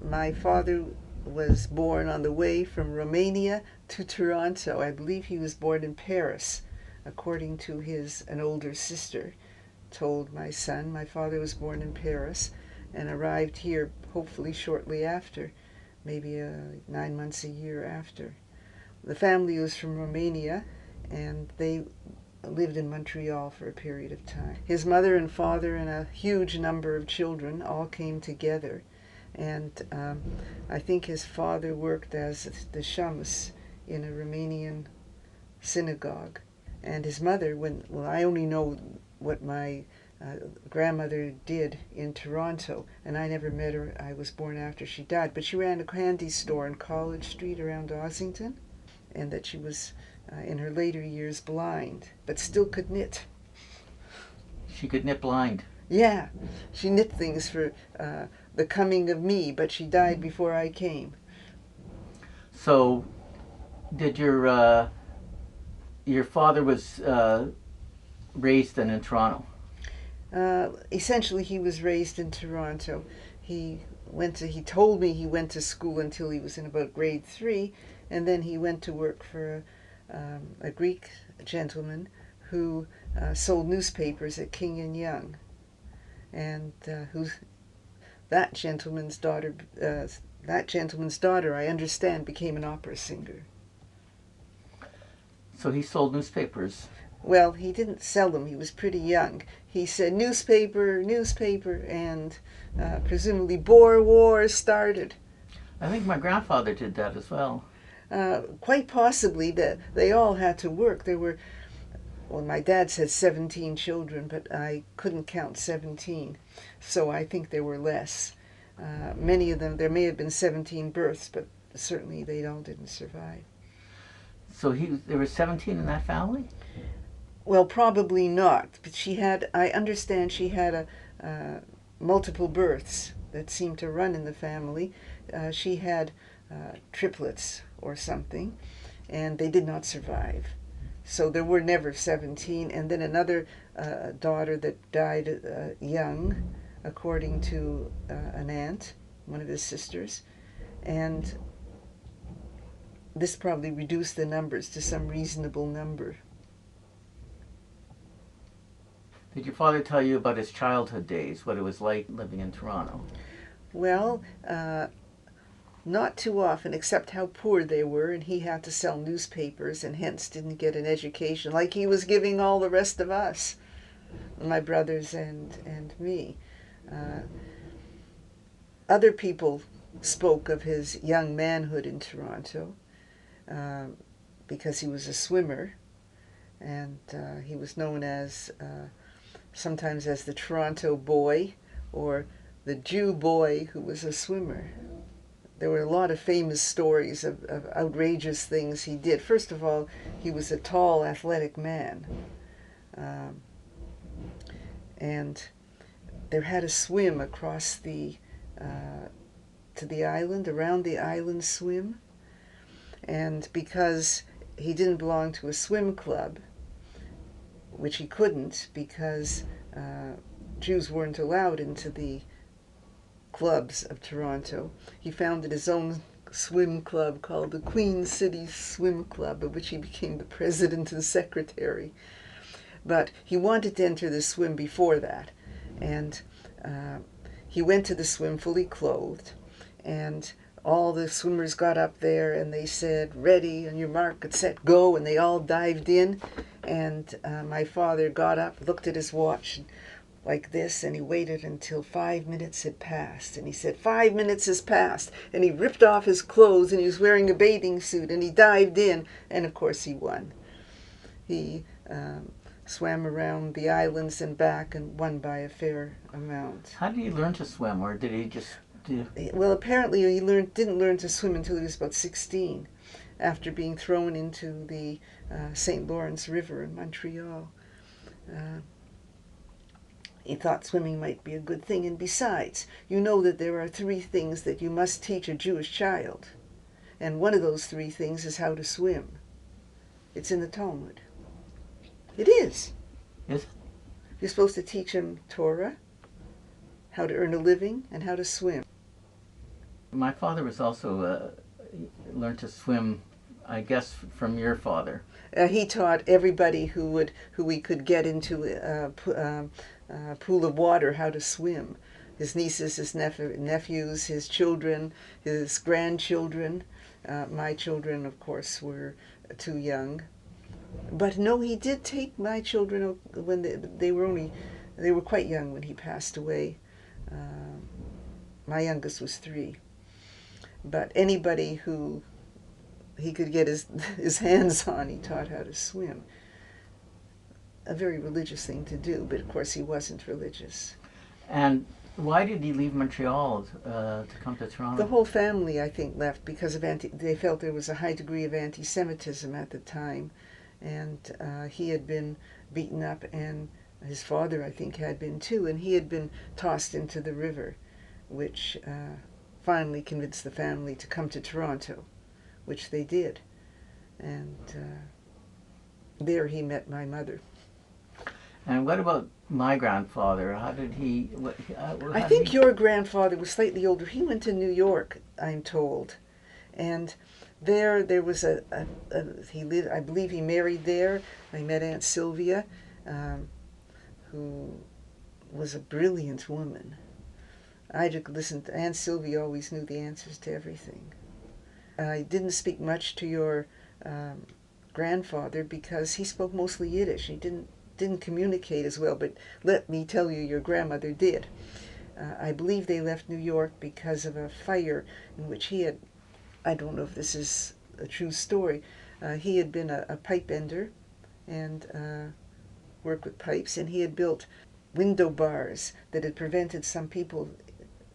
My father was born on the way from Romania to Toronto. I believe he was born in Paris, according to an older sister told my son. My father was born in Paris and arrived here hopefully shortly after, maybe 9 months, a year after. The family was from Romania, and they lived in Montreal for a period of time. His mother and father and a huge number of children all came together. And I think his father worked as the shams in a Romanian synagogue. And his mother, I only know what my grandmother did in Toronto, and I never met her. I was born after she died. But she ran a candy store on College Street around Ossington, and that she was, in her later years, blind, but still could knit. She could knit blind. Yeah, she knit things for the coming of me, but she died before I came. So, did your father was raised in Toronto? Essentially, he was raised in Toronto. He told me he went to school until he was in about grade 3, and then he went to work for a Greek gentleman who sold newspapers at King and Young, and that gentleman's daughter, I understand, became an opera singer. So he sold newspapers. Well, he didn't sell them. He was pretty young. He said newspaper, and presumably Boer War started. I think my grandfather did that as well. Quite possibly. They all had to work. My dad said 17 children, but I couldn't count 17, so I think there were less. Many of them, there may have been 17 births, but certainly they all didn't survive. So there were 17 in that family? Well, probably not, but I understand she had multiple births that seemed to run in the family. She had triplets or something, and they did not survive. So there were never 17, and then another daughter that died young, according to an aunt, one of his sisters, and this probably reduced the numbers to some reasonable number. Did your father tell you about his childhood days, what it was like living in Toronto? Well, not too often, except how poor they were, and he had to sell newspapers and hence didn't get an education like he was giving all the rest of us, my brothers and me. Other people spoke of his young manhood in Toronto because he was a swimmer, and he was known as sometimes as the Toronto boy or the Jew boy who was a swimmer. There were a lot of famous stories of outrageous things he did. First of all, he was a tall, athletic man. And there had a swim across to the island, around the island swim. And because he didn't belong to a swim club, which he couldn't because Jews weren't allowed into the clubs of Toronto, he founded his own swim club called the Queen City Swim Club, of which he became the president and secretary. But he wanted to enter the swim before that, and he went to the swim fully clothed, and all the swimmers got up there and they said, "Ready, on your mark, get set, go," and they all dived in. And my father got up, looked at his watch like this, and he waited until 5 minutes had passed. And he said, 5 minutes has passed. And he ripped off his clothes, and he was wearing a bathing suit, and he dived in, and of course he won. He swam around the islands and back and won by a fair amount. How did he learn to swim, or did he just do? Well, apparently he didn't learn to swim until he was about 16, after being thrown into the St. Lawrence River in Montreal. He thought swimming might be a good thing, and besides, you know that there are 3 things that you must teach a Jewish child, and one of those 3 things is how to swim. It's in the Talmud. It is. Is it? You're supposed to teach him Torah, how to earn a living, and how to swim. My father was also learned to swim, I guess, from your father. He taught everybody who we could get into a pool of water how to swim. His nieces, his nephews, his children, his grandchildren. My children, of course, were too young. But no, he did take my children when they were quite young when he passed away. My youngest was 3. But anybody who he could get his hands on, he taught how to swim. A very religious thing to do, but of course he wasn't religious. And why did he leave Montreal to come to Toronto? The whole family, I think, left because of they felt there was a high degree of anti-Semitism at the time, and he had been beaten up, and his father, I think, had been too, and he had been tossed into the river, which finally convinced the family to come to Toronto, which they did. And there he met my mother. And what about my grandfather? How did he... I think your grandfather was slightly older. He went to New York, I'm told. And there was he lived, I believe he married there. I met Aunt Sylvia, who was a brilliant woman. I just listened. Aunt Sylvia always knew the answers to everything. I didn't speak much to your grandfather because he spoke mostly Yiddish. He didn't communicate as well, but let me tell you, your grandmother did. I believe they left New York because of a fire in which he had, I don't know if this is a true story, he had been a pipe bender and worked with pipes, and he had built window bars that had prevented some people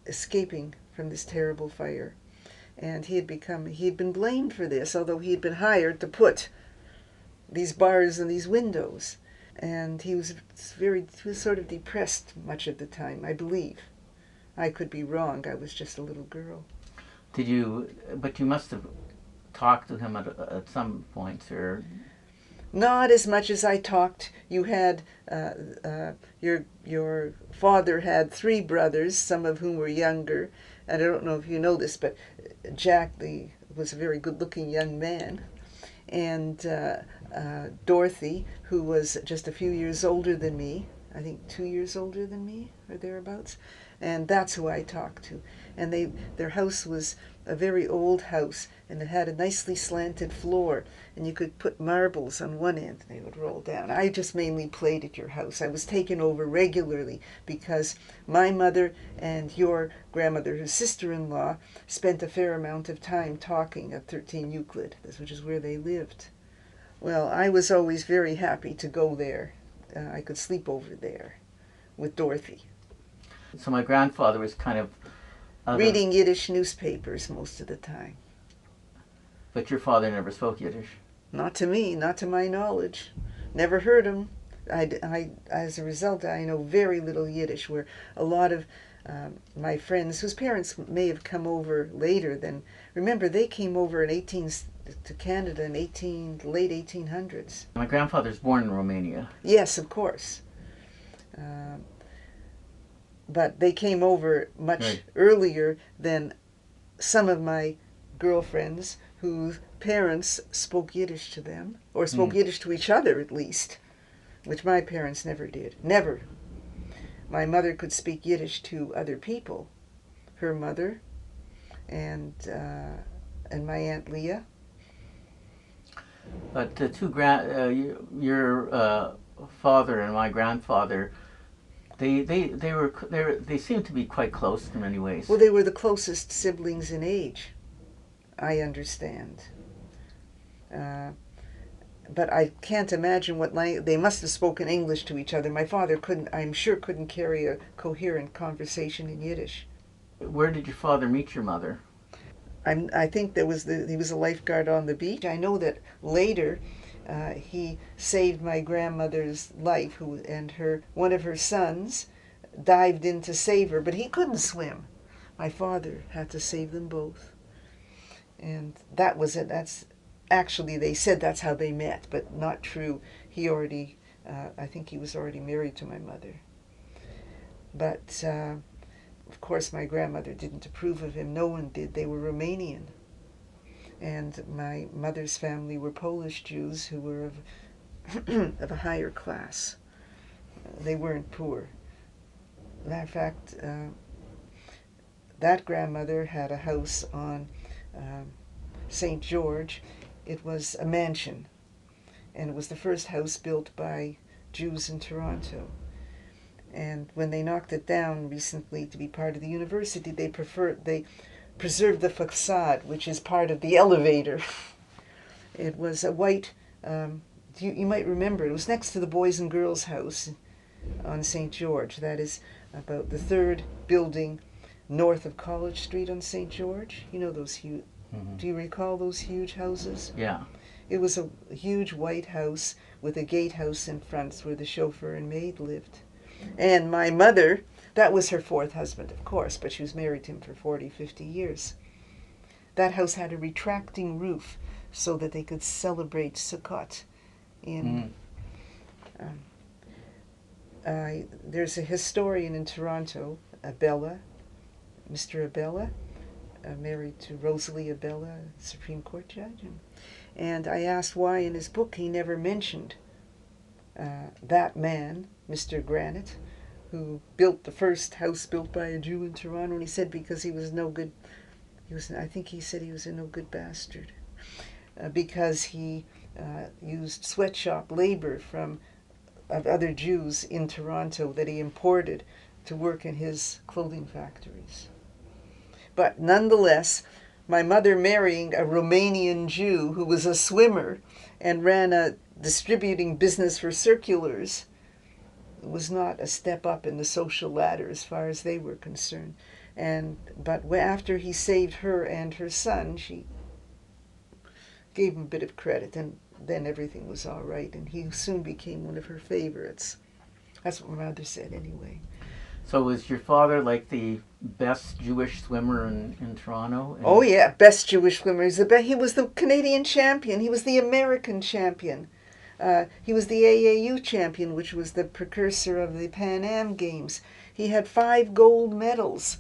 escaping from this terrible fire. And he had been blamed for this, although he had been hired to put these bars in these windows. And he was sort of depressed much of the time, I believe. I could be wrong. I was just a little girl. But you must have talked to him at some point, or... Not as much as I talked. You had, your father had 3 brothers, some of whom were younger. And I don't know if you know this, but Jack was a very good-looking young man. And Dorothy, who was just a few years older than me, I think 2 years older than me, or thereabouts. And that's who I talked to. And their house was a very old house, and it had a nicely slanted floor, and you could put marbles on one end and they would roll down. I just mainly played at your house. I was taken over regularly because my mother and your grandmother, her sister-in-law, spent a fair amount of time talking at 13 Euclid, which is where they lived. Well, I was always very happy to go there. I could sleep over there with Dorothy. So my grandfather was kind of... reading Yiddish newspapers most of the time. But your father never spoke Yiddish? Not to me, not to my knowledge. Never heard him. As a result, I know very little Yiddish, where a lot of my friends, whose parents may have come over later than... Remember, they came over to Canada in late 1800s. My grandfather's born in Romania. Yes, of course. But they came over much earlier than some of my girlfriends whose parents spoke Yiddish to them, or spoke Yiddish to each other at least, which my parents never did. Never. My mother could speak Yiddish to other people, her mother and my Aunt Leah. But your father and my grandfather, they seemed to be quite close in many ways. Well, they were the closest siblings in age, I understand. But I can't imagine what they must have spoken English to each other. My father I'm sure couldn't carry a coherent conversation in Yiddish. Where did your father meet your mother? I think he was a lifeguard on the beach. I know that later he saved my grandmother's life, and one of her sons dived in to save her, but he couldn't swim. My father had to save them both. And that was it. Actually, they said that's how they met, but not true. I think he was already married to my mother. But of course, my grandmother didn't approve of him. No one did. They were Romanian. And my mother's family were Polish Jews who were of a higher class. They weren't poor. Matter of fact, that grandmother had a house on St. George. It was a mansion, and it was the first house built by Jews in Toronto. And when they knocked it down recently to be part of the university, they preserved the facade, which is part of the elevator. It was a white, you might remember, it was next to the Boys and Girls House on St. George. That is about the third building north of College Street on St. George. You know those huge, do you recall those huge houses? Yeah. It was a huge white house with a gatehouse in front where the chauffeur and maid lived. And my mother, that was her fourth husband, of course, but she was married to him for 40, 50 years. That house had a retracting roof so that they could celebrate Sukkot in... there's a historian in Toronto, Abella, Mr. Abella, married to Rosalie Abella, Supreme Court judge. And I asked why in his book he never mentioned that man, Mr. Granite, who built the first house built by a Jew in Toronto. And he said because he was no good, I think he said he was a no good bastard, because he used sweatshop labor of other Jews in Toronto that he imported to work in his clothing factories. But nonetheless, my mother marrying a Romanian Jew who was a swimmer and ran a distributing business for circulars was not a step up in the social ladder as far as they were concerned. But after he saved her and her son, she gave him a bit of credit, and then everything was all right, and he soon became one of her favorites. That's what my mother said anyway. So was your father like the best Jewish swimmer in Toronto? Oh yeah, best Jewish swimmer. He was the Canadian champion. He was the American champion. He was the AAU champion, which was the precursor of the Pan Am Games. He had 5 gold medals.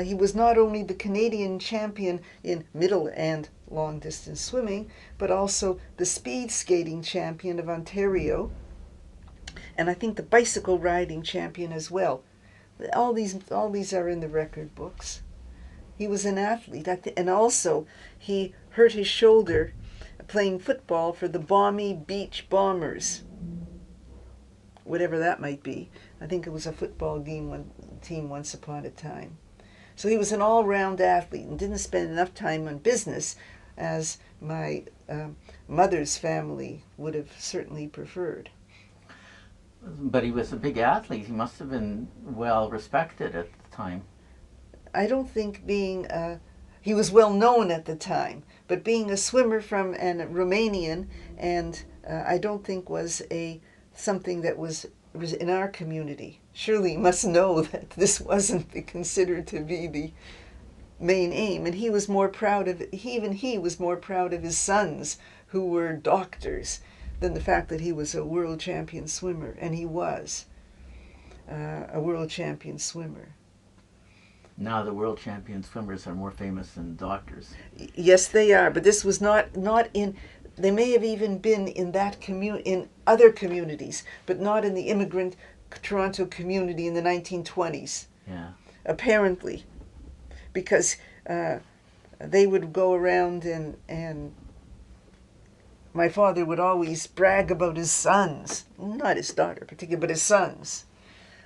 He was not only the Canadian champion in middle and long distance swimming, but also the speed skating champion of Ontario, and I think the bicycle riding champion as well. All these are in the record books. He was an athlete, and also he hurt his shoulder playing football for the Balmy Beach Bombers, whatever that might be. I think it was a football team once upon a time. So he was an all-round athlete and didn't spend enough time on business as my mother's family would have certainly preferred. But he was a big athlete. He must have been well respected at the time. I don't think he was well known at the time, but being a swimmer from a Romanian, and I don't think was something that was in our community. Surely he must know that this wasn't considered to be the main aim, and he was more proud of his sons who were doctors than the fact that he was a world champion swimmer, and he was a world champion swimmer. Now the world champion swimmers are more famous than doctors. Yes, they are, but this was not in. They may have even been in in other communities, but not in the immigrant Toronto community in the 1920s. Yeah. Apparently, because they would go around and my father would always brag about his sons, not his daughter particularly, but his sons,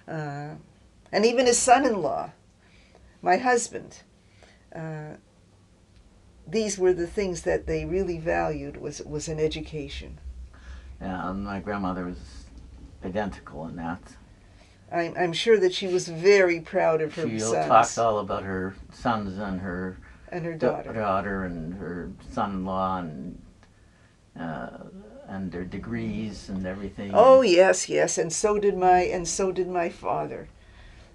and even his son-in-law, my husband. These were the things that they really valued was an education. Yeah, and my grandmother was identical in that. I'm sure that she was very proud of her sons. She talked all about her sons and her daughter and her son-in-law and their degrees and everything. Oh yes, and so did my father.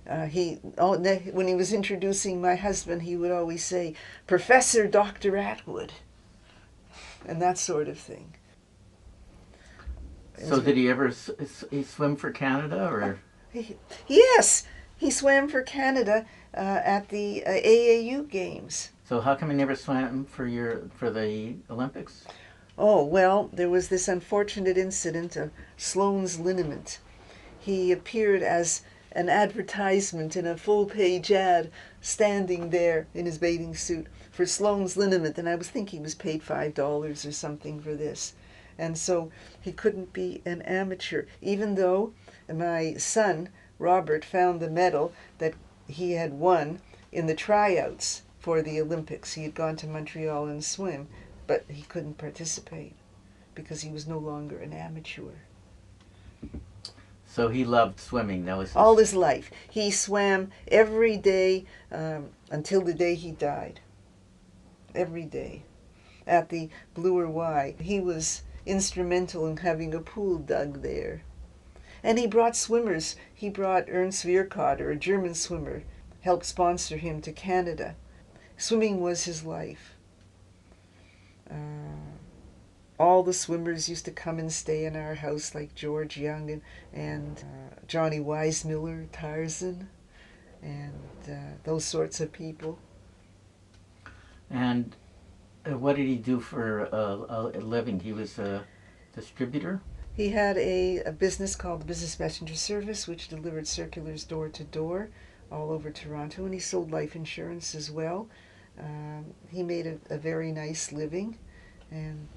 When he was introducing my husband, he would always say, "Professor Dr. Atwood," and that sort of thing. So did he ever swim for Canada, or? Yes, he swam for Canada at the AAU games. So how come you never swam for the Olympics? Oh, well, there was this unfortunate incident of Sloane's liniment. He appeared as an advertisement in a full-page ad, standing there in his bathing suit for Sloane's liniment, and I was thinking he was paid $5 or something for this. And so he couldn't be an amateur, even though my son, Robert, found the medal that he had won in the tryouts for the Olympics. He had gone to Montreal and swim, but he couldn't participate because he was no longer an amateur. So he loved swimming. That was All his life. He swam every day until the day he died. Every day. At the Bloor Y. He was instrumental in having a pool dug there. And he brought swimmers. He brought Ernst Vierkotter, a German swimmer, helped sponsor him to Canada. Swimming was his life. All the swimmers used to come and stay in our house, like George Young and Johnny Weissmiller, Tarzan, and those sorts of people. And what did he do for a living? He was a distributor? He had a business called the Business Messenger Service, which delivered circulars door to door all over Toronto, and he sold life insurance as well. He made a very nice living and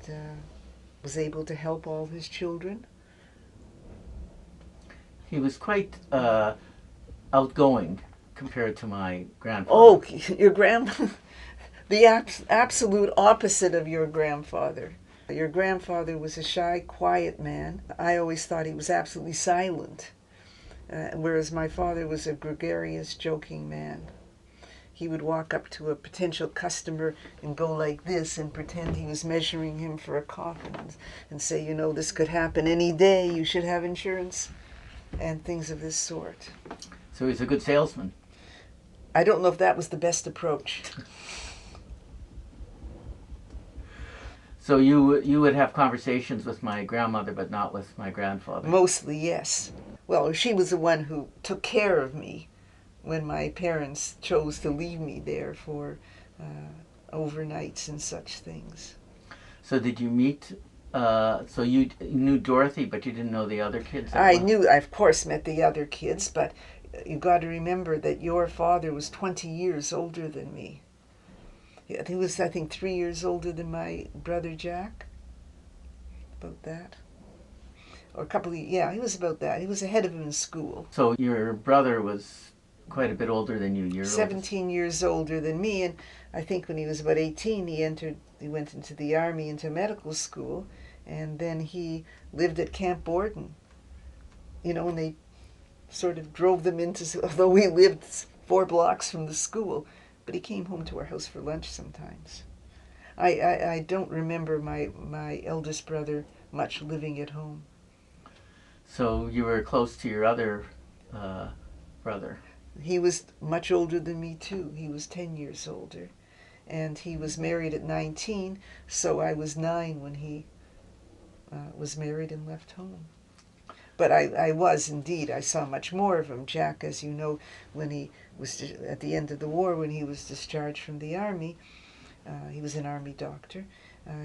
was able to help all his children. He was quite outgoing compared to my grandfather. Oh, your the absolute opposite of your grandfather. Your grandfather was a shy, quiet man. I always thought he was absolutely silent, whereas my father was a gregarious, joking man. He would walk up to a potential customer and go like this and pretend he was measuring him for a coffin and say, you know, this could happen any day, you should have insurance, and things of this sort. So he's a good salesman. I don't know if that was the best approach. So you would have conversations with my grandmother, but not with my grandfather? Mostly, yes. Well, she was the one who took care of me when my parents chose to leave me there for overnights and such things. So did you meet, so you knew Dorothy, but you didn't know the other kids? I of course, met the other kids, but you got to remember that your father was 20 years older than me. He was, I think, 3 years older than my brother Jack. About that. Or a couple of, yeah, he was about that. He was ahead of him in school. So your brother was quite a bit older than you. You're 17 years older than me, and I think when he was about 18, he went into the army, into medical school, and then he lived at Camp Borden. You know, and they sort of drove them into, although we lived 4 blocks from the school, but he came home to our house for lunch sometimes. I don't remember my eldest brother much living at home. So you were close to your other brother. He was much older than me too. He was 10 years older, and he was married at 19, so I was 9 when he was married and left home. But I was indeed, I saw much more of him. Jack, as you know, when he was at the end of the war, when he was discharged from the army, he was an army doctor.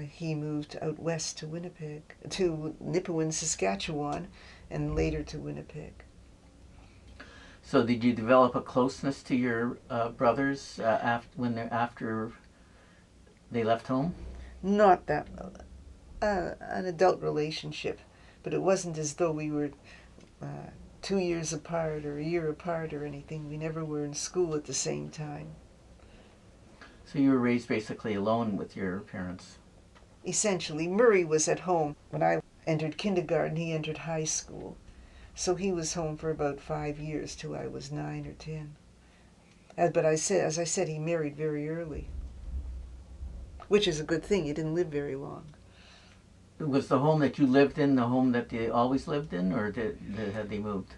He moved out west to Winnipeg, to Nipawin, Saskatchewan, and later to Winnipeg. So did you develop a closeness to your brothers after they left home? Not that, an adult relationship, but it wasn't as though we were 2 years apart or a year apart or anything. We never were in school at the same time. So you were raised basically alone with your parents? Essentially, Murray was at home. When I entered kindergarten, he entered high school. So he was home for about 5 years till I was 9 or 10. But as I said, he married very early, which is a good thing. He didn't live very long. Was the home that you lived in the home that they always lived in, or had they moved?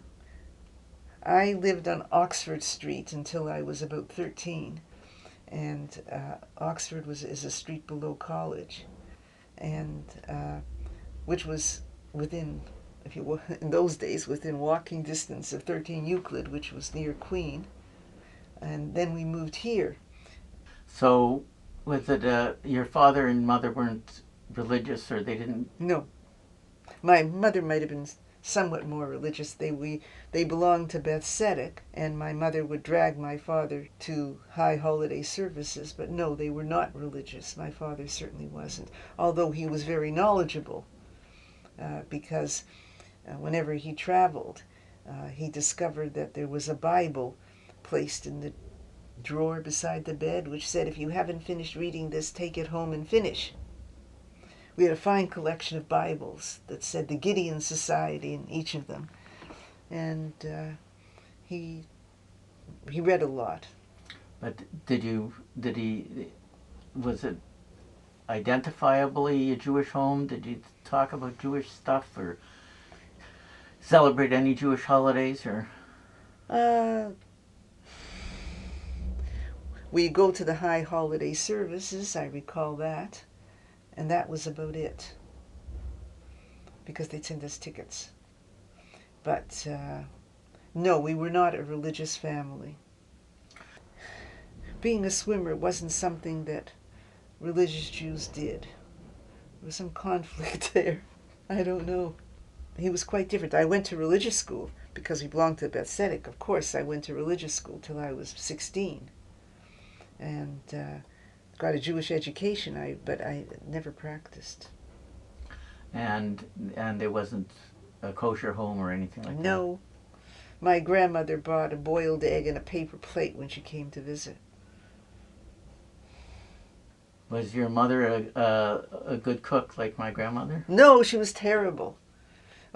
I lived on Oxford Street until I was about 13, and Oxford is a street below College, and which was within, in those days, within walking distance of 13 Euclid, which was near Queen. and then we moved here. So, was it your father and mother weren't religious, or they didn't? No, my mother might have been somewhat more religious. They belonged to Beth Tzedek, and my mother would drag my father to high holiday services. But no, they were not religious. My father certainly wasn't, although he was very knowledgeable, because whenever he traveled, he discovered that there was a Bible placed in the drawer beside the bed, which said, "If you haven't finished reading this, take it home and finish." We had a fine collection of Bibles that said the Gideon Society in each of them, and he read a lot. But was it identifiably a Jewish home? Did you talk about Jewish stuff or celebrate any Jewish holidays, or? We go to the high holiday services, I recall that, and that was about it, because they'd send us tickets. But no, we were not a religious family. Being a swimmer wasn't something that religious Jews did. There was some conflict there. I don't know. He was quite different. I went to religious school because we belonged to Beth Tzedek. Of course, I went to religious school till I was 16, and got a Jewish education. But I never practiced. And there wasn't a kosher home or anything like that? No. My grandmother brought a boiled egg and a paper plate when she came to visit. Was your mother a good cook like my grandmother? No, she was terrible.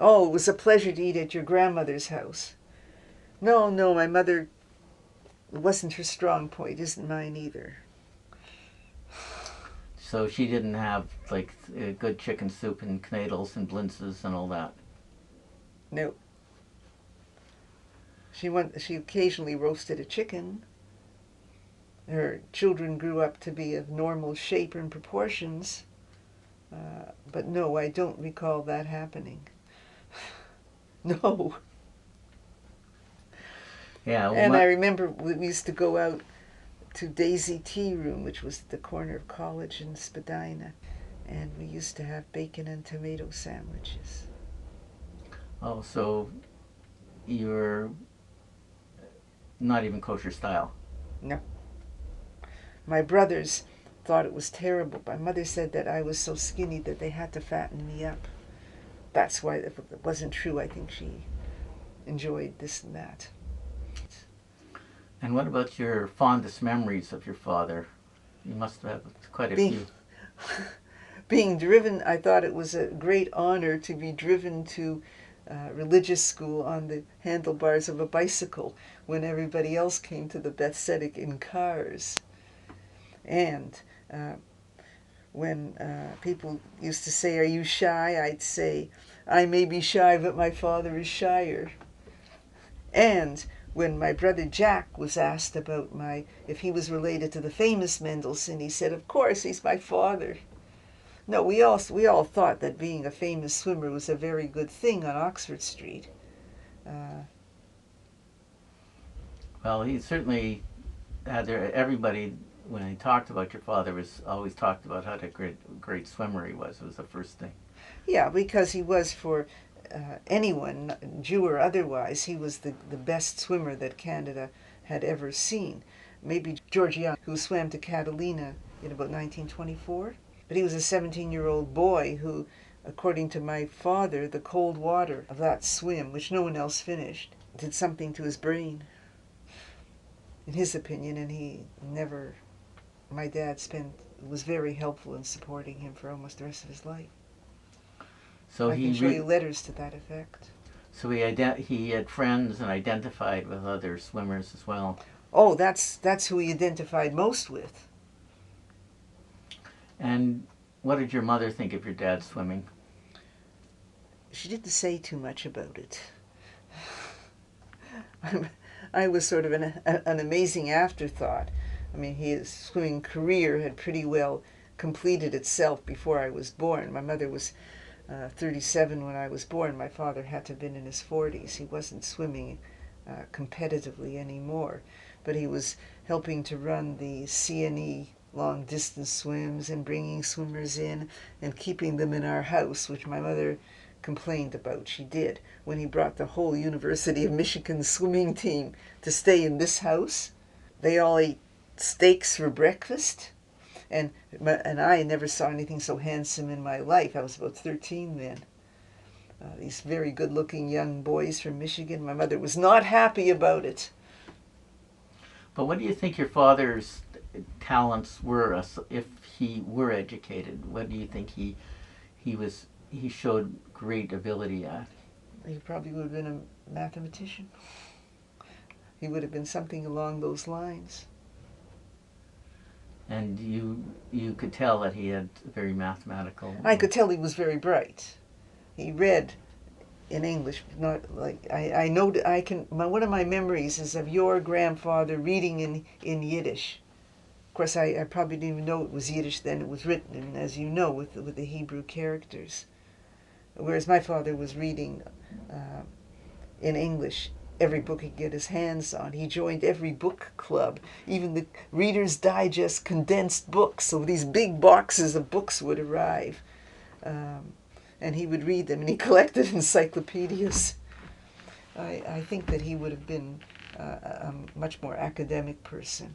Oh, it was a pleasure to eat at your grandmother's house. No, my mother, it wasn't her strong point, isn't mine either. So she didn't have like good chicken soup and knedels and blintzes and all that? No. She occasionally roasted a chicken. Her children grew up to be of normal shape and proportions. But no, I don't recall that happening. No. Yeah. And I remember we used to go out to Daisy Tea Room, which was at the corner of College and Spadina, and we used to have bacon and tomato sandwiches. Oh, so you're not even kosher style? No. My brothers thought it was terrible. My mother said that I was so skinny that they had to fatten me up. That's why, if it wasn't true, I think she enjoyed this and that. And what about your fondest memories of your father? You must have quite a few. Being driven, I thought it was a great honor to be driven to religious school on the handlebars of a bicycle when everybody else came to the Beth Tzedek in cars. And when people used to say, "Are you shy?" I'd say, "I may be shy, but my father is shyer." And when my brother Jack was asked about if he was related to the famous Mendelssohn, he said, "Of course, he's my father." No, we all thought that being a famous swimmer was a very good thing on Oxford Street. Well, he certainly had everybody, when he talked about your father, was always talked about how great swimmer he was. It was the first thing. Yeah, because he was, for anyone, Jew or otherwise, he was the best swimmer that Canada had ever seen. Maybe George Young, who swam to Catalina in about 1924. But he was a 17-year-old boy who, according to my father, the cold water of that swim, which no one else finished, did something to his brain, in his opinion, and my dad was very helpful in supporting him for almost the rest of his life. So I can show you letters to that effect. So he had friends and identified with other swimmers as well. Oh, that's who he identified most with. And what did your mother think of your dad swimming? She didn't say too much about it. I was sort of an amazing afterthought. I mean, his swimming career had pretty well completed itself before I was born. My mother was 37 when I was born. My father had to have been in his 40s. He wasn't swimming competitively anymore, but he was helping to run the CNE long distance swims and bringing swimmers in and keeping them in our house, which my mother complained about. She did, when he brought the whole University of Michigan swimming team to stay in this house. They all ate steaks for breakfast, and I never saw anything so handsome in my life. I was about 13 then. These very good-looking young boys from Michigan. My mother was not happy about it. But what do you think your father's talents were if he were educated? What do you think he showed great ability at? He probably would have been a mathematician. He would have been something along those lines. And you could tell that he had very mathematical. I could tell he was very bright. He read in English, not like I know. One of my memories is of your grandfather reading in Yiddish. Of course, I probably didn't even know it was Yiddish then. It was written, and as you know, with the Hebrew characters. Whereas my father was reading in English every book he could get his hands on. He joined every book club, even the Reader's Digest condensed books. So these big boxes of books would arrive, and he would read them, and he collected encyclopedias. I think that he would have been a much more academic person.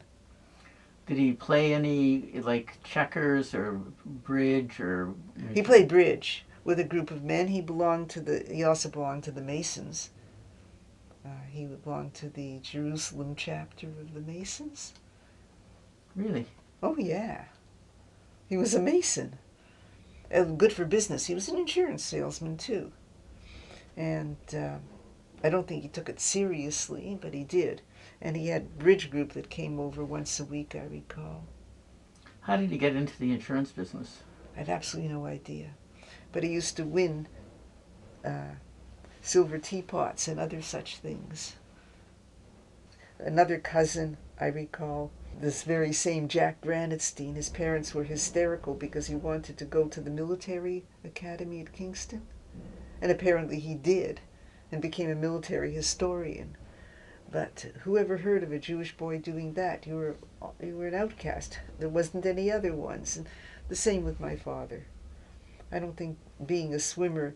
Did he play any, like, checkers or bridge or? He played bridge with a group of men. He also belonged to the Masons. He belonged to the Jerusalem chapter of the Masons. Really? Oh, yeah. He was a Mason. Good for business. He was an insurance salesman, too. And I don't think he took it seriously, but he did. And he had a bridge group that came over once a week, I recall. How did he get into the insurance business? I had absolutely no idea. But he used to win silver teapots and other such things. Another cousin, I recall, this very same Jack Granitstein, his parents were hysterical because he wanted to go to the military academy at Kingston. And apparently he did, and became a military historian. But who ever heard of a Jewish boy doing that? You were an outcast. There wasn't any other ones. And the same with my father. I don't think being a swimmer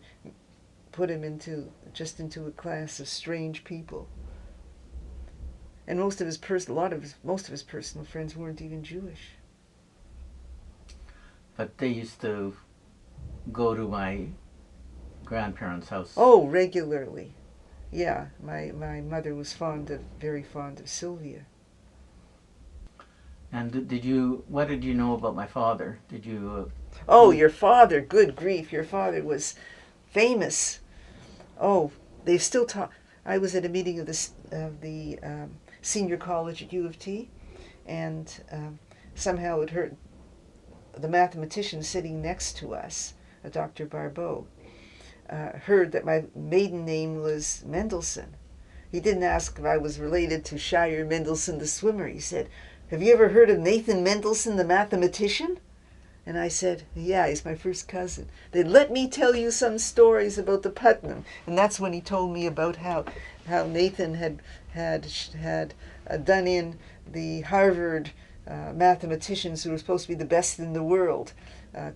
put him into a class of strange people. And most of his personal friends weren't even Jewish. But they used to go to my grandparents' house. Oh, regularly. Yeah, my mother was very fond of Sylvia. And what did you know about my father? Did you? Oh, your father! Good grief, your father was famous. Oh, they still talk. I was at a meeting of the senior college at U of T, and somehow it heard the mathematician sitting next to us, Dr. Barbeau, heard that my maiden name was Mendelssohn. He didn't ask if I was related to Shire Mendelssohn the swimmer. He said, "Have you ever heard of Nathan Mendelssohn the mathematician?" And I said, "Yeah, he's my first cousin." Then let me tell you some stories about the Putnam. And that's when he told me about how Nathan had done in the Harvard mathematicians who were supposed to be the best in the world,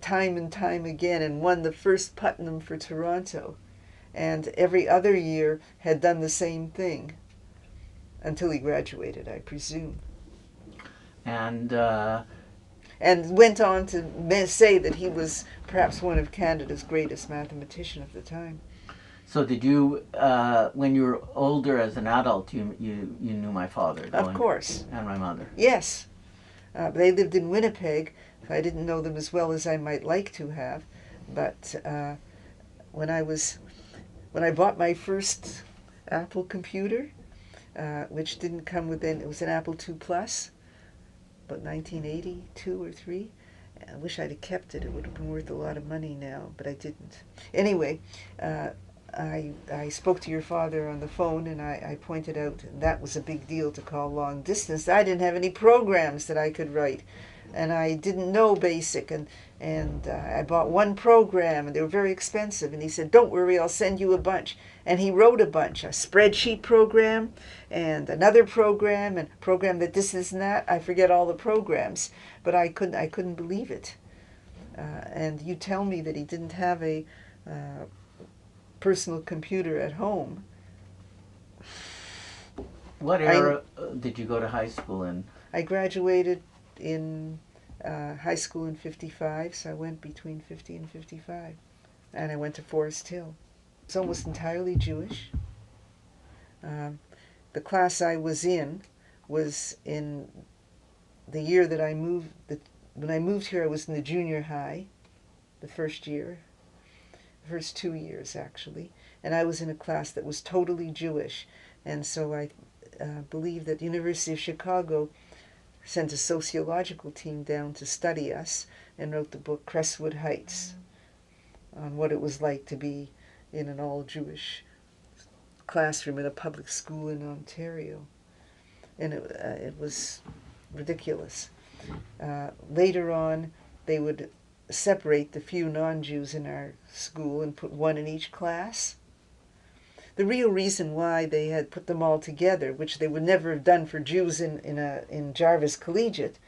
time and time again, and won the first Putnam for Toronto. And every other year had done the same thing until he graduated, I presume. And went on to say that he was perhaps one of Canada's greatest mathematicians of the time. So did you, when you were older as an adult, you knew my father? Of course. And my mother? Yes. They lived in Winnipeg. I didn't know them as well as I might like to have. But when I bought my first Apple computer, which didn't come with it was an Apple II Plus, about 1982 or 3. I wish I'd have kept it. It would have been worth a lot of money now, but I didn't. Anyway, I spoke to your father on the phone, and I pointed out that was a big deal to call long distance. I didn't have any programs that I could write. and I didn't know basic, and I bought one program, and they were very expensive, and he said, don't worry, I'll send you a bunch. And he wrote a bunch, a spreadsheet program and another program and a program that this and that. I forget all the programs, but I couldn't believe it. And you tell me that he didn't have a personal computer at home. What era did you go to high school in? I graduated in high school in 55, so I went between 50 and 55. And I went to Forest Hill. It's almost entirely Jewish. The class I was in the year that I moved. When I moved here, I was in the junior high, the first 2 years actually, and I was in a class that was totally Jewish. And so I believe that University of Chicago sent a sociological team down to study us and wrote the book Crestwood Heights on what it was like to be in an all-Jewish classroom in a public school in Ontario. And it was ridiculous. Later on, they would separate the few non-Jews in our school and put one in each class. The real reason why they had put them all together, which they would never have done for Jews in Jarvis Collegiate,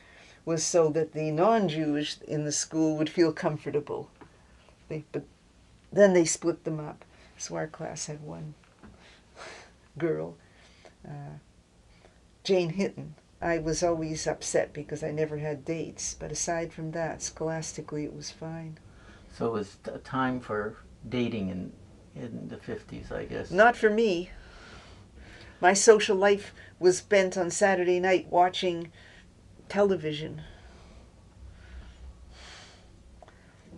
was so that the non-Jewish in the school would feel comfortable. But then they split them up. So our class had one girl, Jane Hinton. I was always upset because I never had dates, but aside from that, scholastically it was fine. So it was a time for dating in the 50s, I guess. Not for me. My social life was spent on Saturday night watching television.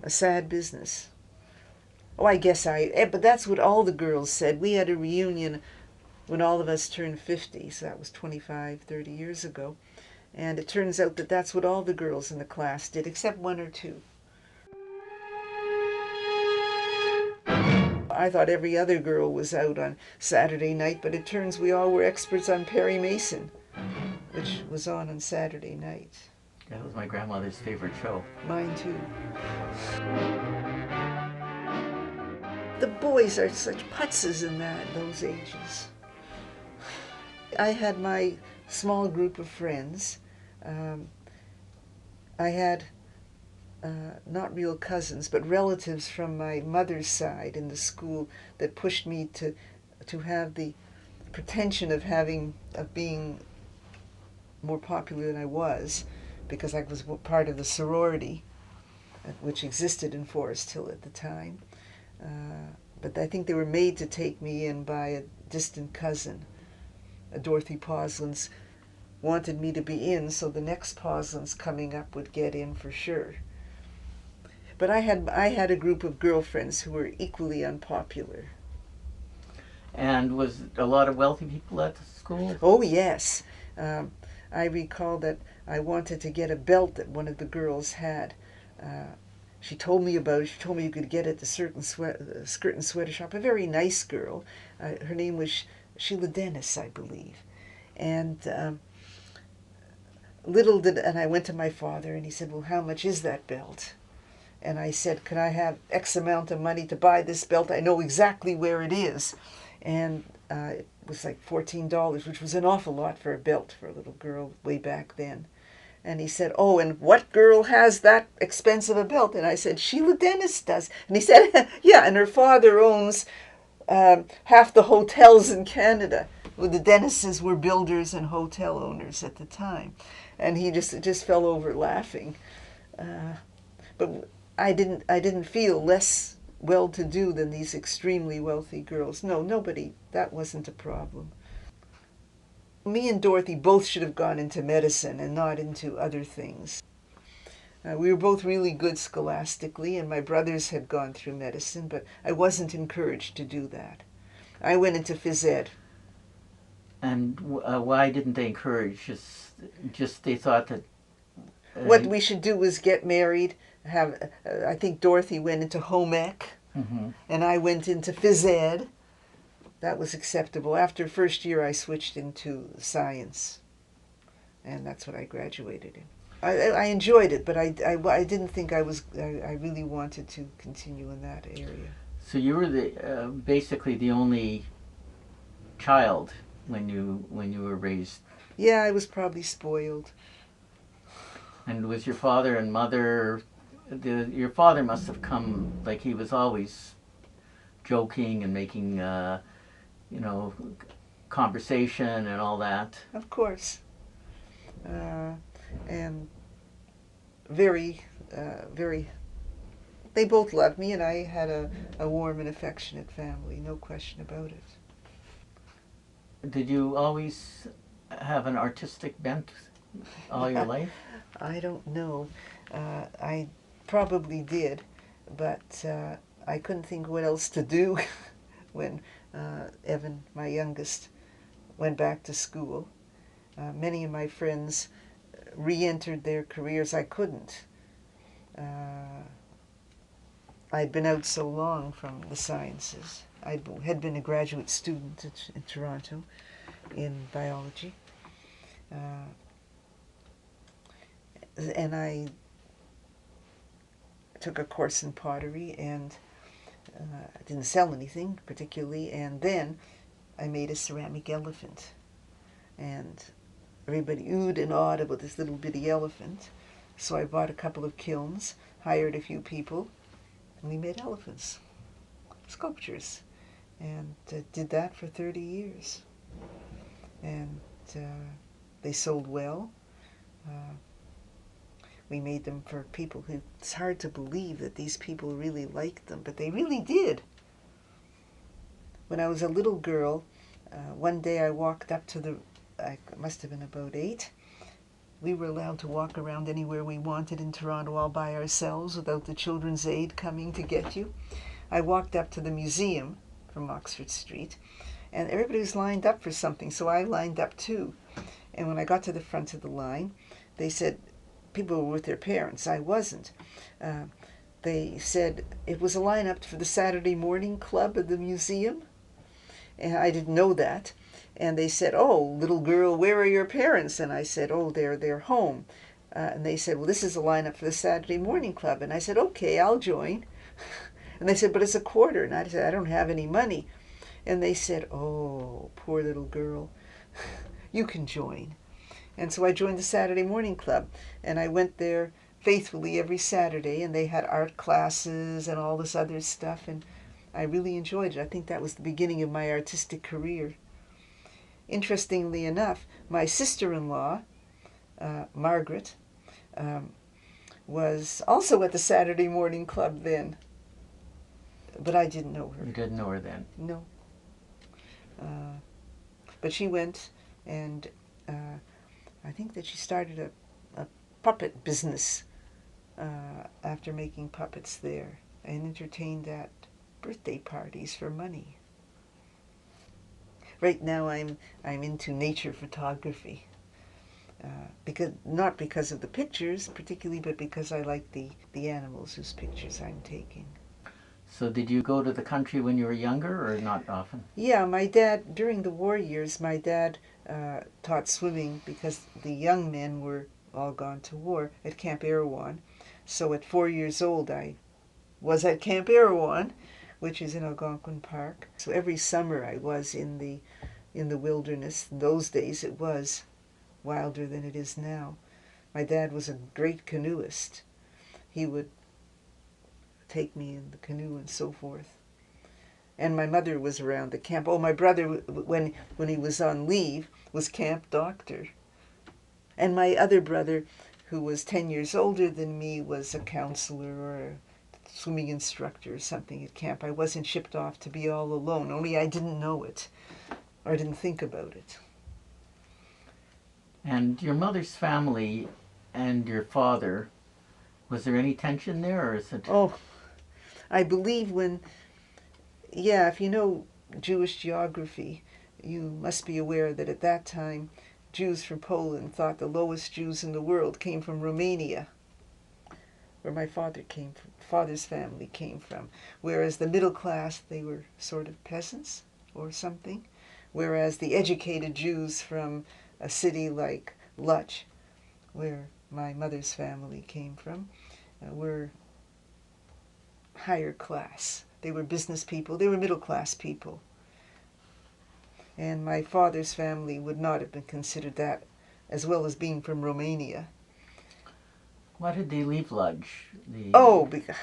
A sad business. Oh, but that's what all the girls said. We had a reunion when all of us turned 50, so that was 25, 30 years ago. And it turns out that that's what all the girls in the class did, except one or two. I thought every other girl was out on Saturday night, but it turns we all were experts on Perry Mason, which was on Saturday night. That was my grandmother's favorite show. Mine too. The boys are such putzes in those ages. I had my small group of friends. I had not real cousins, but relatives from my mother's side in the school that pushed me to have the pretension of being more popular than I was, because I was part of the sorority, which existed in Forest Hill at the time. But I think they were made to take me in by a distant cousin. Dorothy Poslan's wanted me to be in, so the next Poslan's coming up would get in for sure. But I had a group of girlfriends who were equally unpopular. And was a lot of wealthy people at the school? Oh, yes. I recall that I wanted to get a belt that one of the girls had. She told me about it. She told me you could get it at the skirt and sweater shop. A very nice girl. Her name was Sheila Dennis, I believe. And and I went to my father, and he said, well, how much is that belt? And I said, can I have X amount of money to buy this belt? I know exactly where it is. And it was like $14, which was an awful lot for a belt for a little girl way back then. And he said, oh, and what girl has that expensive a belt? And I said, Sheila Dennis does. And he said, yeah, and her father owns half the hotels in Canada. Well, the Dennises were builders and hotel owners at the time. And he just fell over laughing. But I didn't feel less well-to-do than these extremely wealthy girls. No, nobody, that wasn't a problem. Me and Dorothy both should have gone into medicine and not into other things. We were both really good scholastically, and my brothers had gone through medicine, but I wasn't encouraged to do that. I went into phys ed. And why didn't they encourage? Just they thought that... what we should do was get married, I think Dorothy went into home ec, and I went into phys ed. That was acceptable. After first year, I switched into science, and that's what I graduated in. I enjoyed it, but I didn't think I really wanted to continue in that area. So you were basically the only child when you were raised. Yeah, I was probably spoiled. And was your father and mother? Your father must have come like he was always joking and making you know conversation and all that. Of course, uh, and very, very. They both loved me, and I had a warm and affectionate family. No question about it. Did you always have an artistic bent all your life? I don't know. I probably did, but I couldn't think what else to do when Evan, my youngest, went back to school. Many of my friends re-entered their careers. I couldn't. I'd been out so long from the sciences. I had been a graduate student in Toronto in biology. And I took a course in pottery, and I didn't sell anything particularly. And then I made a ceramic elephant, and everybody oohed and awed about this little bitty elephant. So I bought a couple of kilns, hired a few people, and we made elephants, sculptures, and did that for 30 years. And they sold well. We made them for people who, it's hard to believe that these people really liked them, but they really did. When I was a little girl, one day I walked up to I must have been about 8. We were allowed to walk around anywhere we wanted in Toronto all by ourselves without the Children's Aid coming to get you. I walked up to the museum from Oxford Street, and everybody was lined up for something, so I lined up too. And when I got to the front of the line, they said, people were with their parents. I wasn't. They said it was a lineup for the Saturday morning club at the museum, and I didn't know that. And they said, "Oh, little girl, where are your parents?" And I said, "Oh, they're home." And they said, "Well, this is a lineup for the Saturday morning club." And I said, "Okay, I'll join." And they said, "But it's a quarter." And I said, "I don't have any money." And they said, "Oh, poor little girl, you can join." And so I joined the Saturday morning club, and I went there faithfully every Saturday, and they had art classes and all this other stuff, and I really enjoyed it. I think that was the beginning of my artistic career. Interestingly enough, my sister-in-law, Margaret, was also at the Saturday morning club then, but I didn't know her. You didn't know her then? No. But she went, and I think that she started a puppet business after making puppets there, and entertained at birthday parties for money. Right now I'm into nature photography, not because of the pictures particularly, but because I like the animals whose pictures I'm taking. So did you go to the country when you were younger, or not often? Yeah, my dad, during the war years, my dad taught swimming because the young men were all gone to war at Camp Erewhon. So at 4 years old, I was at Camp Erewhon, which is in Algonquin Park. So every summer I was in the wilderness. In those days it was wilder than it is now. My dad was a great canoeist. He would take me in the canoe and so forth. And my mother was around the camp. Oh, my brother, when he was on leave, was camp doctor. And my other brother, who was 10 years older than me, was a counselor or a swimming instructor or something at camp. I wasn't shipped off to be all alone, only I didn't know it, or didn't think about it. And your mother's family and your father, was there any tension there, or is it? Oh, I believe if you know Jewish geography, you must be aware that at that time, Jews from Poland thought the lowest Jews in the world came from Romania, where my father's family came from. Whereas the middle class, they were sort of peasants or something. Whereas the educated Jews from a city like Lodz, where my mother's family came from were higher class. They were business people. They were middle class people. And my father's family would not have been considered that, as well as being from Romania. Why did they leave Lodz? Because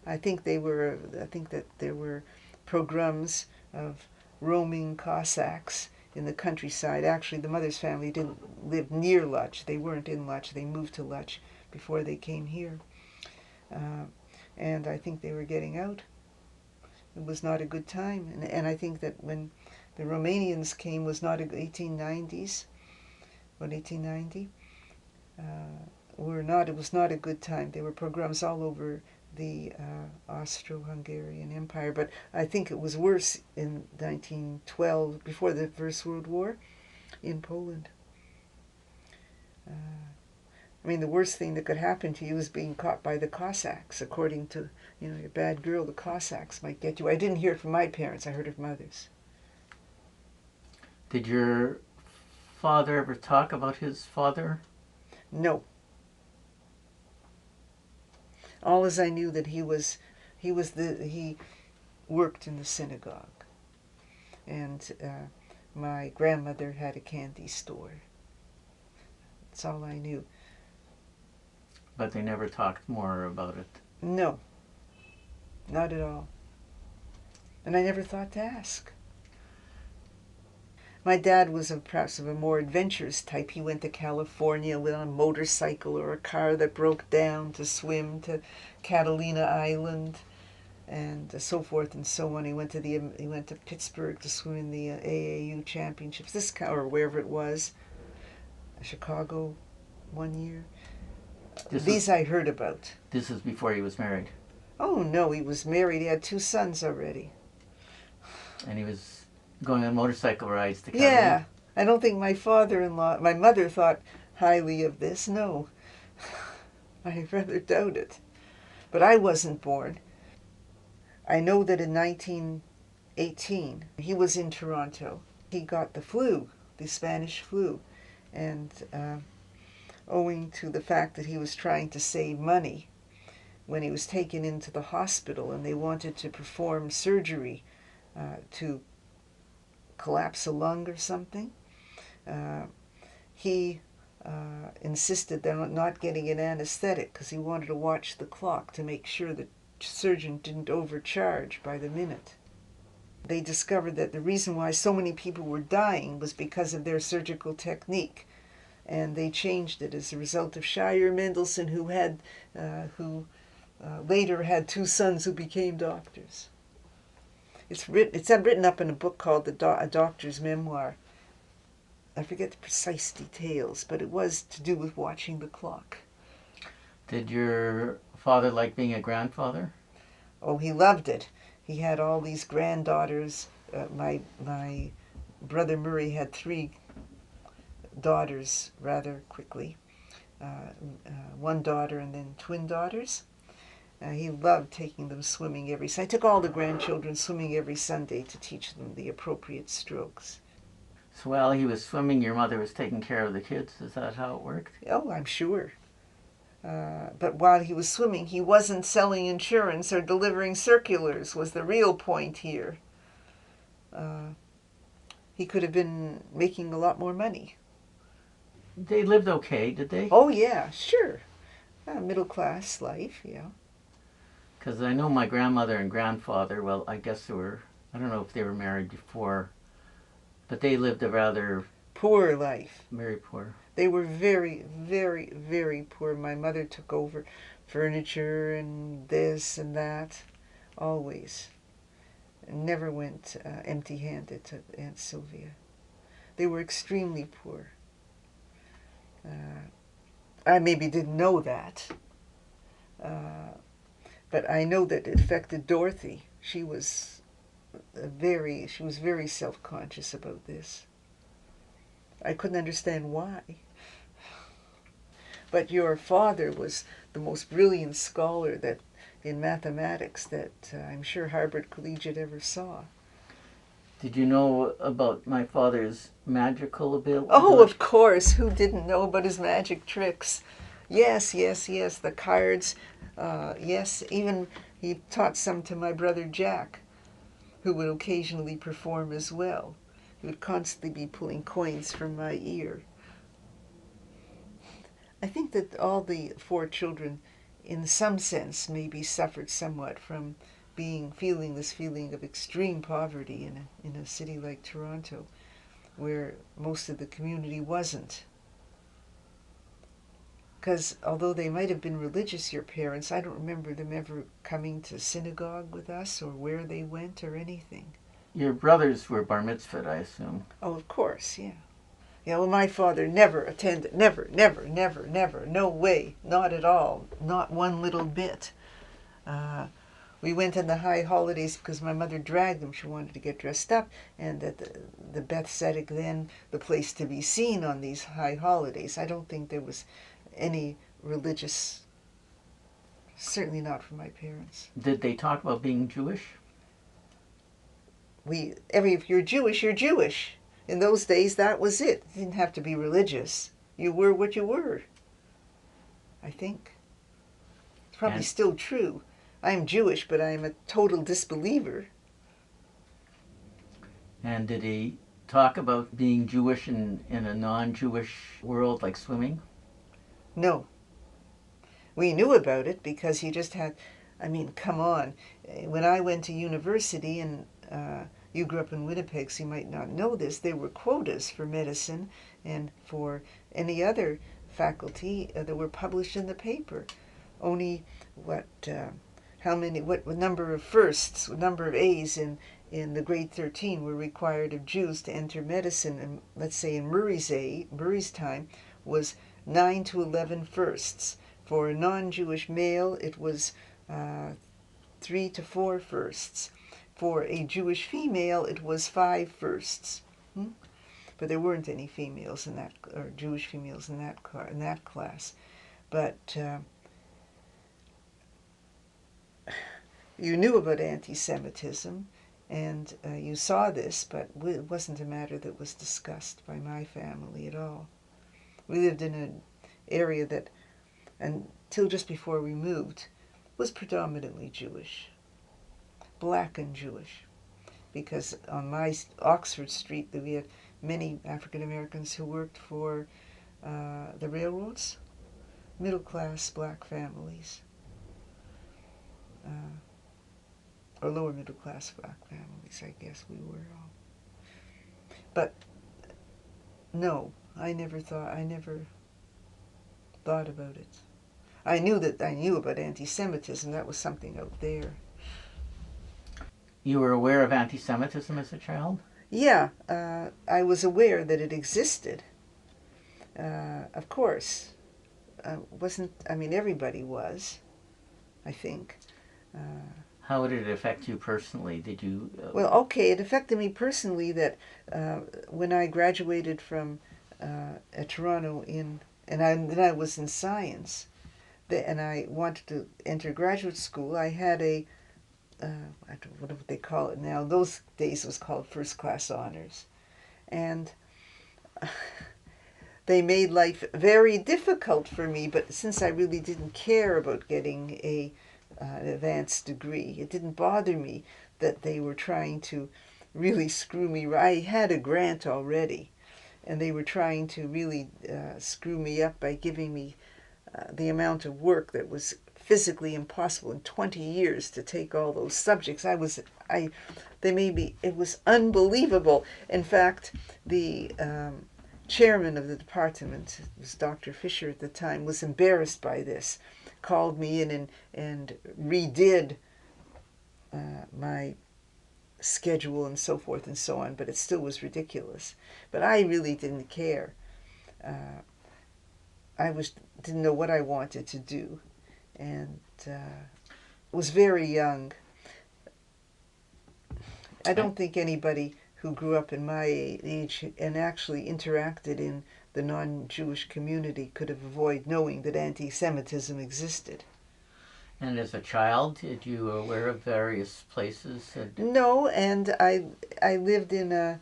I think that there were pogroms of roaming Cossacks in the countryside. Actually, the mother's family didn't live near Lodz. They weren't in Lodz. They moved to Lodz before they came here. And I think they were getting out. It was not a good time. And I think that when the Romanians came was not 1890s, about 1890, it was not a good time. There were pogroms all over the Austro-Hungarian Empire, but I think it was worse in 1912, before the First World War, in Poland. I mean, the worst thing that could happen to you is being caught by the Cossacks. According to, you're a bad girl, the Cossacks might get you. I didn't hear it from my parents, I heard it from others. Did your father ever talk about his father? No. All as I knew that he worked in the synagogue, and my grandmother had a candy store. That's all I knew. But they never talked more about it? No, not at all. And I never thought to ask. My dad was perhaps of a more adventurous type. He went to California with a motorcycle or a car that broke down to swim to Catalina Island, and so forth and so on. He went to Pittsburgh to swim in the AAU championships. Or wherever it was, Chicago, one year. These I heard about. This is before he was married? Oh no, he was married. He had 2 sons already. And he was going on motorcycle rides to Catalina? Yeah. I don't think my mother thought highly of this. No. I rather doubt it. But I wasn't born. I know that in 1918, he was in Toronto. He got the flu, the Spanish flu. And owing to the fact that he was trying to save money, when he was taken into the hospital and they wanted to perform surgery to collapse a lung or something, he insisted on not getting an anesthetic because he wanted to watch the clock to make sure the surgeon didn't overcharge by the minute. They discovered that the reason why so many people were dying was because of their surgical technique, and they changed it as a result of Shire Mendelssohn, who later had 2 sons who became doctors. It's written up in a book called A Doctor's Memoir. I forget the precise details, but it was to do with watching the clock. Did your father like being a grandfather? Oh, he loved it. He had all these granddaughters. My brother Murray had 3 daughters rather quickly. 1 daughter and then twin daughters. He loved taking them swimming I took all the grandchildren swimming every Sunday to teach them the appropriate strokes. So while he was swimming, your mother was taking care of the kids? Is that how it worked? Oh, I'm sure. But while he was swimming, he wasn't selling insurance or delivering circulars, was the real point here. He could have been making a lot more money. They lived okay, did they? Oh, yeah, sure. Middle class life, yeah. Because I know my grandmother and grandfather, well, I guess I don't know if they were married before, but they lived a rather... poor life. Very poor. They were very, very, very poor. My mother took over furniture and this and that, always. Never went empty-handed to Aunt Sylvia. They were extremely poor. I maybe didn't know that. But I know that it affected Dorothy. She was very self-conscious about this. I couldn't understand why. But your father was the most brilliant scholar in mathematics that I'm sure Harvard Collegiate ever saw. Did you know about my father's magical ability? Oh, of course. Who didn't know about his magic tricks? Yes, yes, yes. The cards. Yes, even he taught some to my brother Jack, who would occasionally perform as well. He would constantly be pulling coins from my ear. I think that all the four children, in some sense, maybe suffered somewhat from feeling this feeling of extreme poverty in a city like Toronto, where most of the community wasn't. Because although they might have been religious, your parents, I don't remember them ever coming to synagogue with us or where they went or anything. Your brothers were bar mitzvahed, I assume. Oh, of course, yeah. Yeah, well, my father never attended, never, never, never, never, no way, not at all, not one little bit. Uh, we went on the high holidays because my mother dragged them. She wanted to get dressed up, and at the Beth Tzedek then, the place to be seen on these high holidays. I don't think there was any religious, certainly not for my parents. Did they talk about being Jewish? If you're Jewish, you're Jewish. In those days, that was it. You didn't have to be religious. You were what you were, I think. It's probably still true. I'm Jewish, but I'm a total disbeliever. And did he talk about being Jewish in a non-Jewish world, like swimming? No. We knew about it because he just had, I mean, come on. When I went to university, and you grew up in Winnipeg, so you might not know this, there were quotas for medicine and for any other faculty that were published in the paper. Only what number of firsts, what number of A's in the grade 13 were required of Jews to enter medicine. And let's say in Murray's time was 9 to 11 firsts. For a non-Jewish male, it was 3 to 4 firsts. For a Jewish female, it was 5 firsts. But there weren't any females in that, or Jewish females in that class. But you knew about anti-Semitism, and you saw this, but it wasn't a matter that was discussed by my family at all. We lived in an area that, until just before we moved, was predominantly Jewish, black and Jewish, because on my Oxford Street we had many African Americans who worked for the railroads, middle-class black families, or lower middle-class black families, I guess we were all. But no, I never thought about it. I knew about anti-Semitism. That was something out there. You were aware of anti-Semitism as a child? Yeah, I was aware that it existed. Of course, everybody was, I think. How did it affect you personally? Did you? Well, okay, it affected me personally that when I graduated from at Toronto then I was in science, and I wanted to enter graduate school. I had I don't know what they call it now. Those days it was called first class honors, and they made life very difficult for me. But since I really didn't care about getting an advanced degree, it didn't bother me that they were trying to really screw me. I had a grant already, and they were trying to really screw me up by giving me the amount of work that was physically impossible in 20 years to take all those subjects. It was unbelievable. In fact, the chairman of the department, it was Dr. Fisher at the time, was embarrassed by this, called me in and redid my schedule and so forth and so on, but it still was ridiculous. But I really didn't care. Didn't know what I wanted to do, and was very young. I don't think anybody who grew up in my age and actually interacted in the non-Jewish community could have avoided knowing that anti-Semitism existed. And as a child, did you aware of various places? No, and I lived in a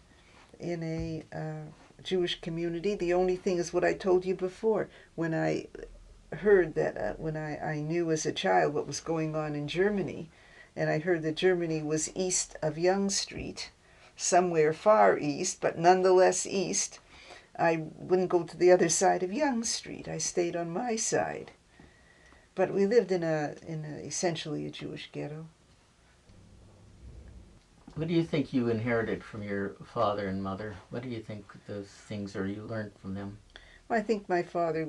Jewish community. The only thing is what I told you before. When I heard that when I knew as a child what was going on in Germany, and I heard that Germany was east of Yonge Street, somewhere far east, but nonetheless east, I wouldn't go to the other side of Yonge Street. I stayed on my side. But we lived in essentially a Jewish ghetto. What do you think you inherited from your father and mother? What do you think those things are you learned from them? Well, I think my father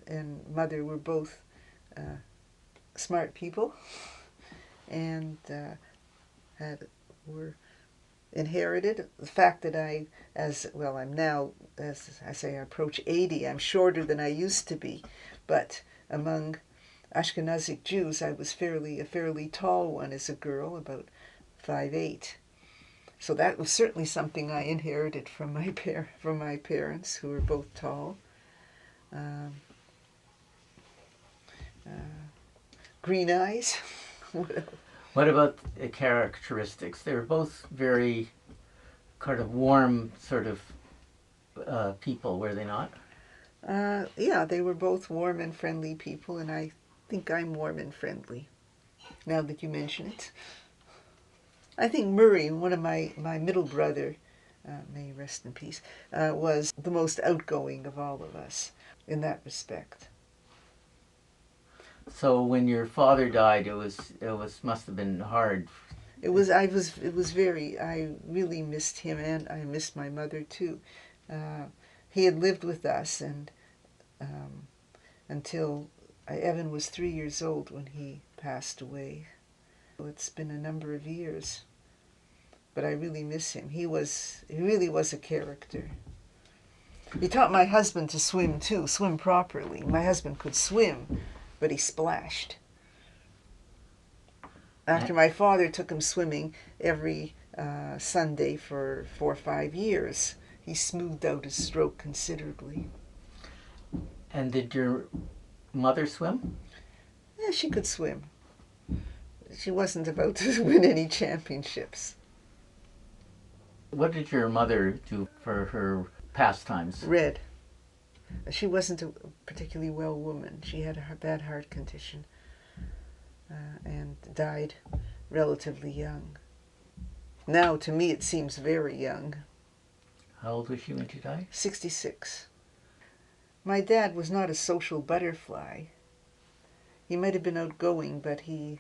and mother were both smart people, and were inherited the fact that I'm now, as I say, I approach 80. I'm shorter than I used to be, but among Ashkenazic Jews, I was a fairly tall one as a girl, about 5'8". So that was certainly something I inherited from my parents, who were both tall. Green eyes. What about the characteristics? They were both very kind of warm sort of people, were they not? Yeah, they were both warm and friendly people, and I think I'm warm and friendly, now that you mention it. I think Murray, one of my middle brother, may he rest in peace, was the most outgoing of all of us in that respect. So when your father died, it must have been hard. I really missed him, and I missed my mother too. He had lived with us, and until Evan was 3 years old when he passed away. It's been a number of years, but I really miss him. He really was a character. He taught my husband to swim too, swim properly. My husband could swim, but he splashed. After my father took him swimming every Sunday for 4 or 5 years, he smoothed out his stroke considerably. And did your mother swim? Yeah, she could swim. She wasn't about to win any championships. What did your mother do for her pastimes? Read. She wasn't a particularly well woman. She had a bad heart condition and died relatively young. Now, to me, it seems very young. How old was she when she died? 66. My dad was not a social butterfly. He might have been outgoing, but he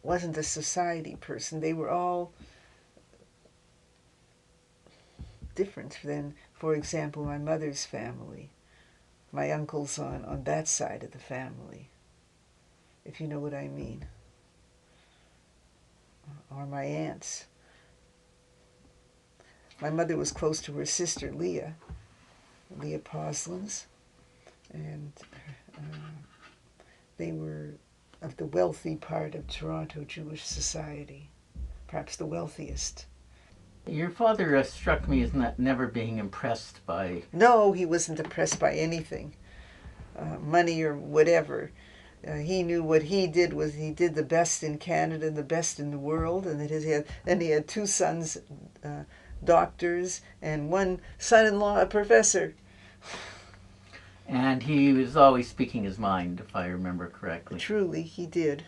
wasn't a society person. They were all different than, for example, my mother's family, my uncles on that side of the family, if you know what I mean, or my aunts. My mother was close to her sister Leah Poslins, and they were of the wealthy part of Toronto Jewish society, perhaps the wealthiest. Your father struck me as never being impressed by... No, he wasn't impressed by anything, money or whatever. He knew what he did was he did the best in Canada and the best in the world, and he had 2 sons, doctors, and 1 son-in-law, a professor. And he was always speaking his mind, if I remember correctly. Truly, he did.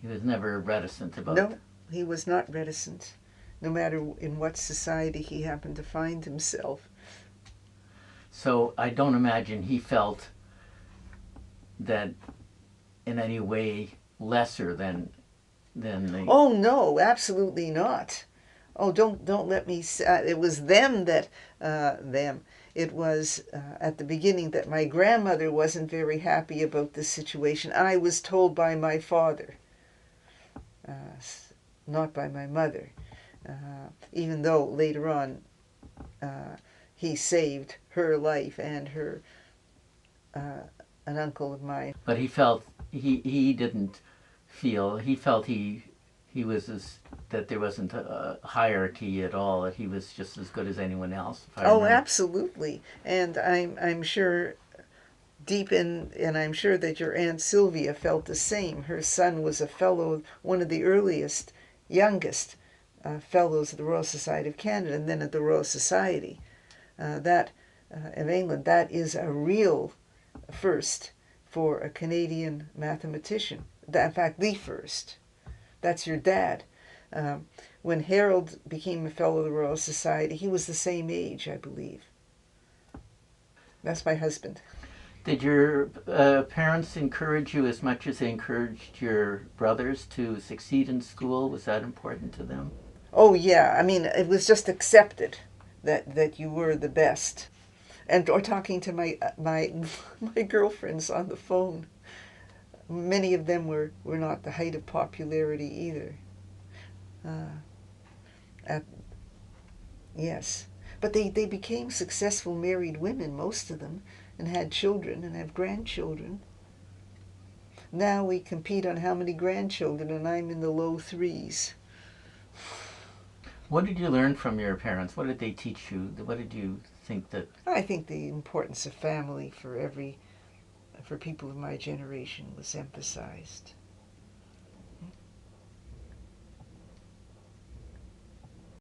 He was never reticent about... No, he was not reticent, no matter in what society he happened to find himself. So I don't imagine he felt that in any way lesser than the... Oh no, absolutely not. Oh, don't let me say, it was them that them. It was at the beginning that my grandmother wasn't very happy about this situation. I was told by my father, not by my mother, even though later on he saved her life and her an uncle of mine. But he felt he didn't feel he felt he was that there wasn't a hierarchy at all, that he was just as good as anyone else. Oh, absolutely. And I'm sure deep in, and I'm sure that your Aunt Sylvia felt the same. Her son was a fellow, one of the earliest, youngest fellows of the Royal Society of Canada, and then at the Royal Society. That of England. That is a real first for a Canadian mathematician. In fact, the first. That's your dad. When Harold became a Fellow of the Royal Society, he was the same age, I believe. That's my husband. Did your parents encourage you as much as they encouraged your brothers to succeed in school? Was that important to them? Oh yeah, I mean it was just accepted that you were the best. And or talking to my girlfriends on the phone, many of them were not the height of popularity either. Uh, at, yes, but they became successful married women, most of them, and had children and have grandchildren. Now we compete on how many grandchildren, and I'm in the low threes. What did you learn from your parents? What did they teach you? What did you think that? I think the importance of family for people of my generation was emphasized.